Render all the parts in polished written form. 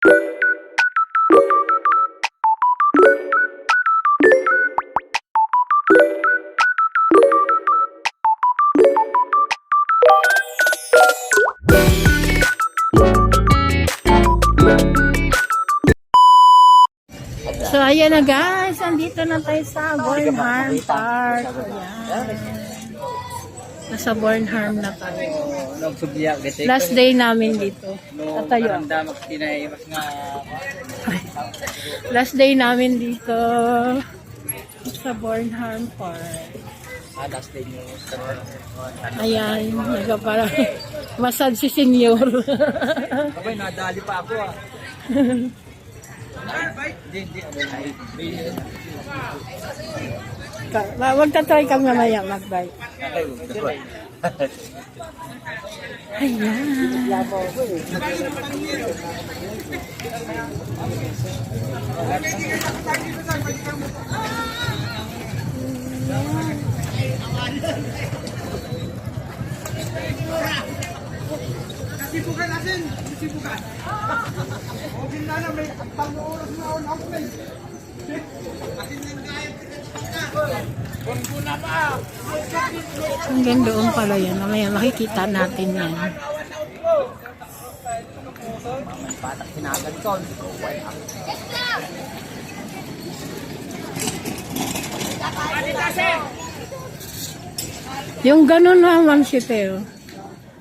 So, ayan na guys. Andito na tayo sa Bornholm Park. Ayan. Nasa Bornholm na tayo. Last day namin dito. Tatayo. Last day namin dito sa Bornholm Park. Last day nyo. Ayan. Nagpapara. Masad si senyor. Abay, nadali pa ako ah. Magta-try kang mamaya mag-bike. Ayan. Sibukan natin, sibukan. O ginana may pang-oras na on ako may. Hanggang doon pala yan. Mamaya makikita natin yan. Patak sinagal ko. Yung ganun naman si Teo.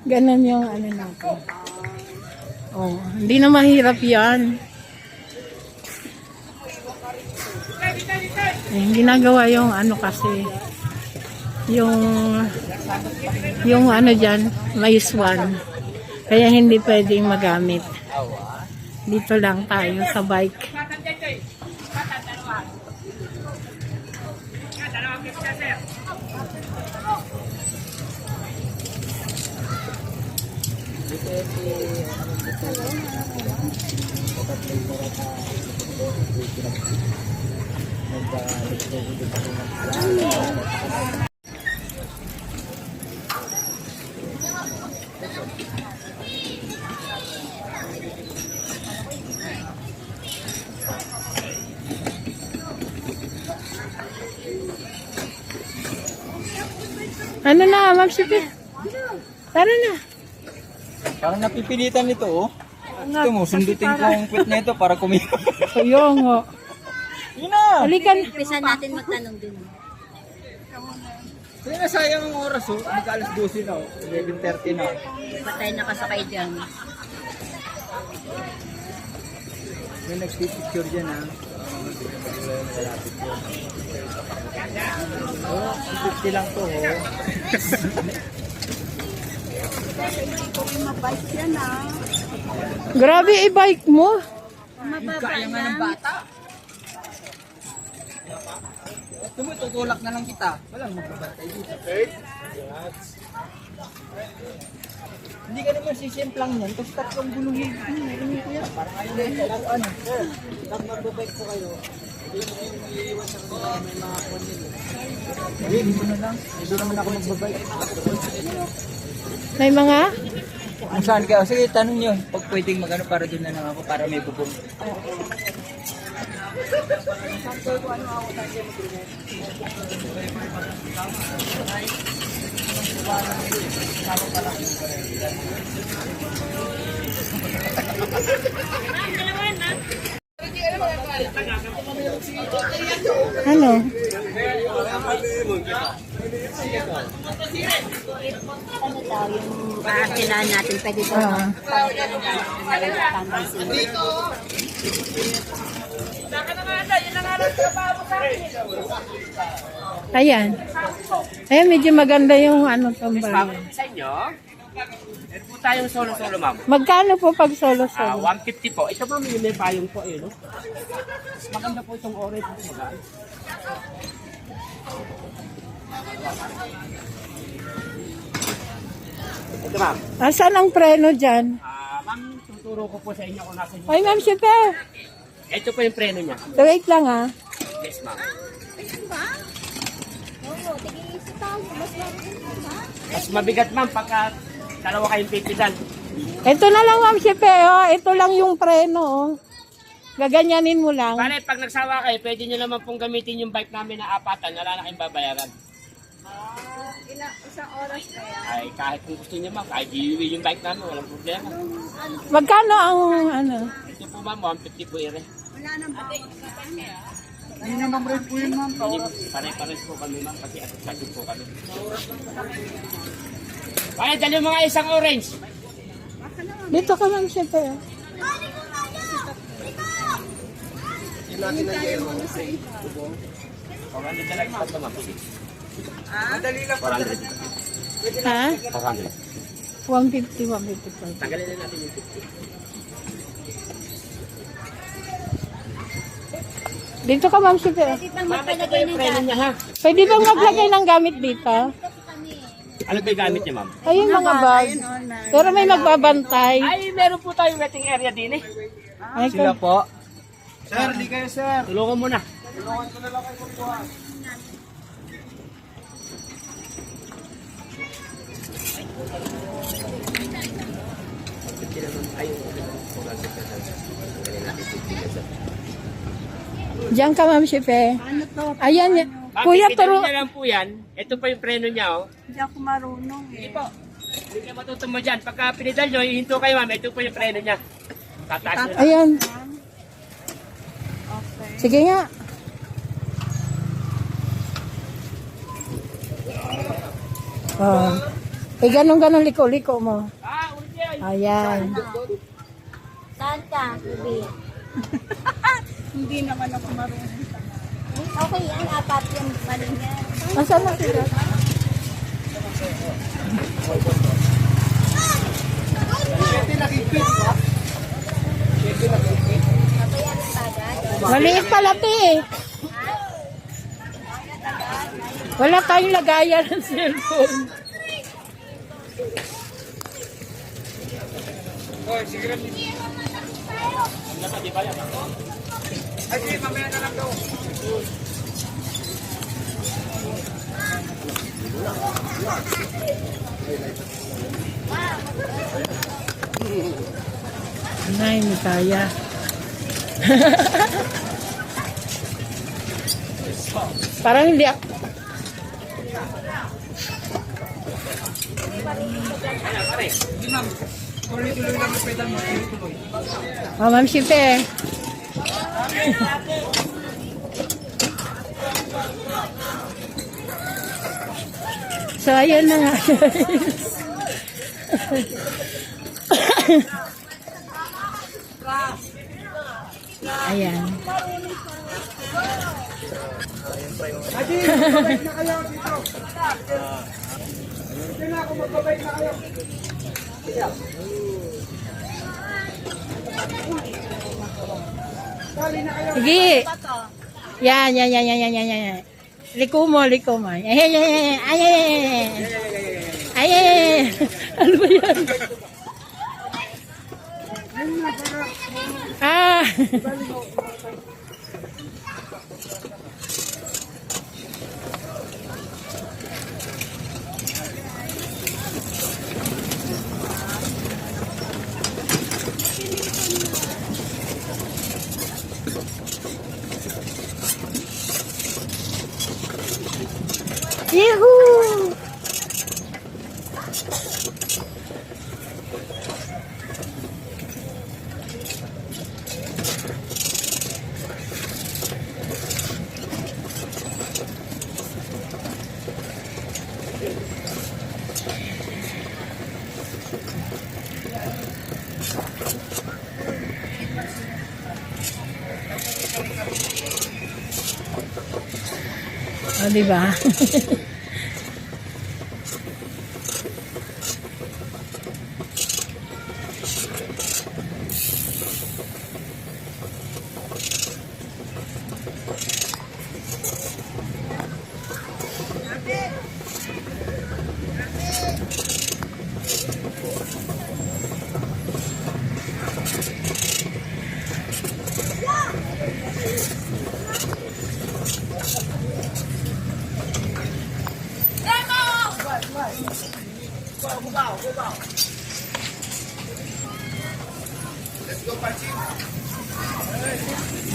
Ganun yung ano natin. Oh, hindi na mahirap yan. Yung ginagawa yung ano kasi yung ano dyan may swan kaya hindi pwedeng magamit dito lang tayo sa bike. Ano na, magsipi? Tara na. Parang napipilitan nito oh. Ito mo, sundutin ko ang quit na ito para kumita. Ayaw nga. Yun na! Halika na. Umpisa natin magtanong dun. Kaya na sayang ang oras oh. Mag-alas 12 na oh. 11:30 na. Patay nakasakay dyan. May nagpipicture dyan ha. Oh, 50 lang to oh. Grabe i-bike mo. Kaya nga ng bata. Ito mo, tutulak na lang kita. Walang magbabatay dito. Hindi ka naman sisimplang yan. Tapos tatlong guluhin. Ano ko yan? Parang ayaw na yung ano. Pag magbabike po kayo, hindi mo yung iiwan sa kanila. May mga kunin. Hindi, dito na lang. Dito naman ako magbabike. May mga? Kung saan kayo? Sige, tanong nyo. Pag pwedeng magano para doon na lang ako para may bubong. Ano? Ano daw yung kailangan natin pwede daw Ayan. Ayan, medyo maganda yung ano tambayan. Sa inyo, ito po tayong solo-solo, ma'am. Magkano po pag solo-solo? 150 po. Ito po, may payong po, eh, no? Maganda po itong orange. Maganda. Ito, ma'am. Asan ang preno dyan? Ma'am, tuturo ko po sa inyo kung nasa inyo. Ay, ma'am, siya. Ito po yung preno niya. Wait lang ha. Yes, ma'am. Tig-iisip tayo. Mas Mas mabigat, ma'am, pagka dalawa kayong pipitan. Ito na lang, Ma'am Shepe, oh. Ito lang yung preno, oh. Gaganyanin mo lang. Bale, pag nagsawa kayo, pwede nyo naman pong gamitin yung bike namin na apatan. Wala na kayong babayaran. Isang oras kaya. Ay, kahit kung gusto nyo ma'am, kahit iuwi yung bike namin, walang problema. Magkano ang, ano? Ito po ma'am, 150 po ire. Wala nang Hindi naman rin po yun, ma'am. Pare-pares po kami ma'am, kasi asosasyon po kami. Bale, dali mo nga isang orange. Dito ka, Ma'am Shepe, oh. Kung ano talaga ito ma'am, Madali lang po. 400. Ha? 400. 150, 150. Tagalin na natin yung 50. Dito ka, Ma'am Shepe, oh. Pwede pang Ma'am, ito po magpalagay yung ng preno niya ha. Pwede bang maglagay ng gamit dito? Ano ba yung gamit niya ma'am? Ayun, mga bag. Pero may magbabantay. Ay, meron po tayong waiting area din eh. Ay, Sila po. Sir, di kayo, sir. Tulungan mo na. Tulungan ko na lang kayo magkuha. Diyan ka, Ma'am Shepe. Ano to? Ayan, Ma'am, kuya, pipitamin turo. niya lang po yan. Ito pa yung preno niya oh. Hindi ako marunong Sige eh. po. Hindi kayo matutumba dyan. Pagka pinidal nyo, ihinto kayo ma'am. Ito po yung preno niya. Tataas nyo lang. Ayan. Okay. Sige nga. Oh. Eh, ganun-ganun liko-liko mo. Ah, ulit yan. Ayan. Saan ka, Bibi? Hindi naman ako marunong. Okay yan, apat yung mali niya. Nasaan na sila? Maliit pala, te. Wala tayong lagayan ng cellphone. Ay, sige, mamaya na lang daw. Ay, hindi kaya. Parang hindi ako. Tuloy-tuloy lang ang pedal mo. Tuloy-tuloy. Oh, Ma'am Shipe. So, ayun na nga. Ayan. Adi, magbabike na kayo dito. Hindi na ako magbabike na kayo. Dali na kayo. Sige. Yan, yan, yan, yan, yan, yan, yan. Liko mo, liko mo. Ay, ay, ay, ay, ay, ay, ay, ay, ay. Ano ba yan? Ah. Yehoo! Oh, diba?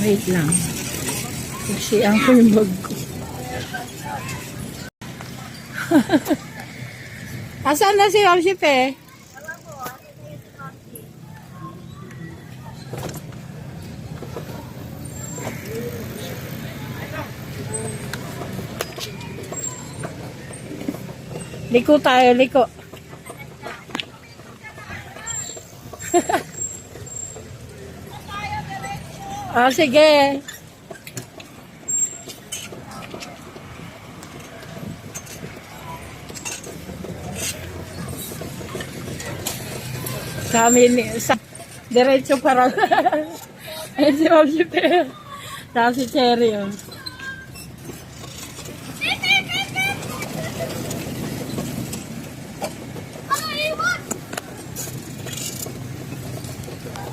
Wait lang. Kasi ang ko yung bag ko. Asan na si Ma'am Sipe? Liko tayo, liko. Sige. Sa amin, diretso para. Ayun si Ma'am Sipe. Tapos si Cherry, oh.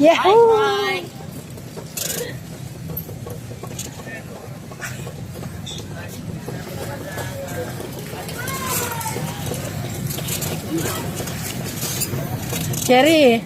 Yahoo! Cherry.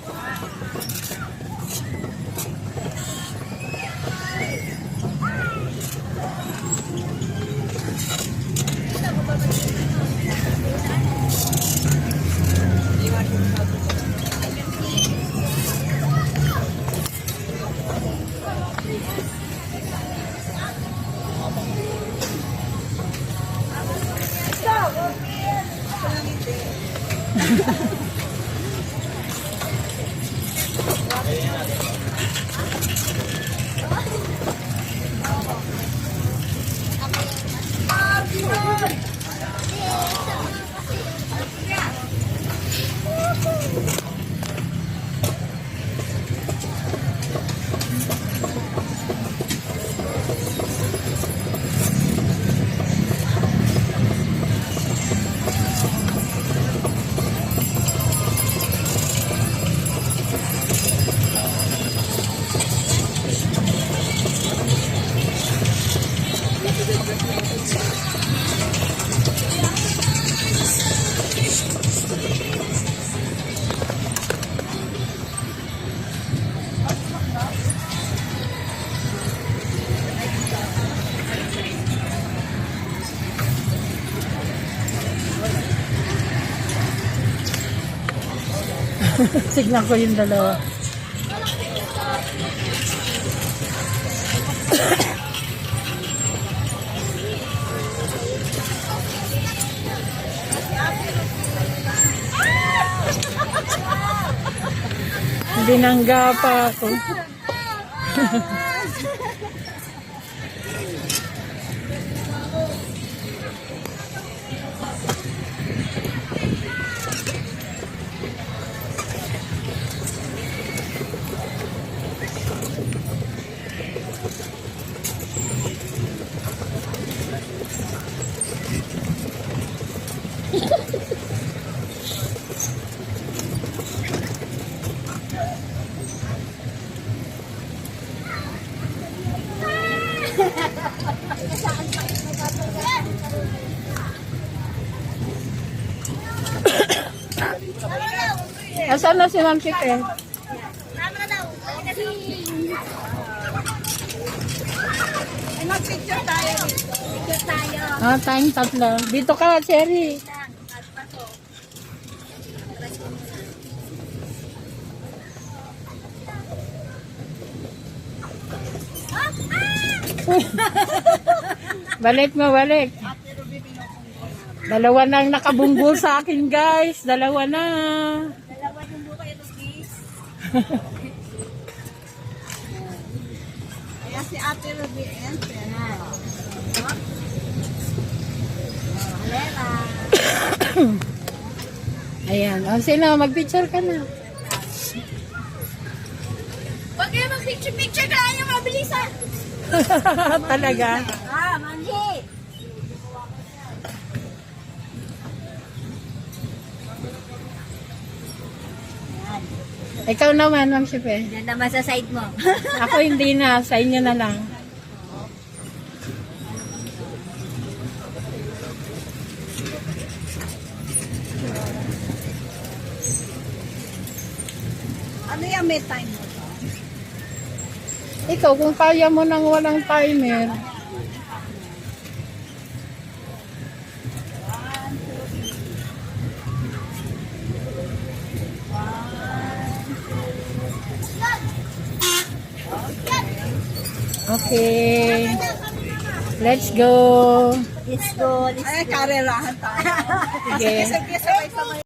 Tignan ko yung dalawa. Binangga pa ako. Asan na si Ma'am Sipe? Mag-picture tayo. Picture tayo. Tayong tatlo. Dito ka, Cherry. Balik mo, balik. Dalawa na ang nakabunggol sa akin, guys. Dalawa na. Dalawa yung buka ito, guys. Kaya si Ate Ruby and Ayan. O, sino? Mag-picture ka na. Huwag kayo mag-picture-picture ka lang yung mabilisan. Talaga. Manji. Ikaw naman, Ma'am Sipe. Yan naman sa side mo. Ako hindi na. Sa inyo na lang. Ano yung may time mo? Ikaw, kung kaya mo nang walang timer. Okay. Let's go. Let's go. Ay, karerahan tayo. Sige. Sige, sabay-sabay.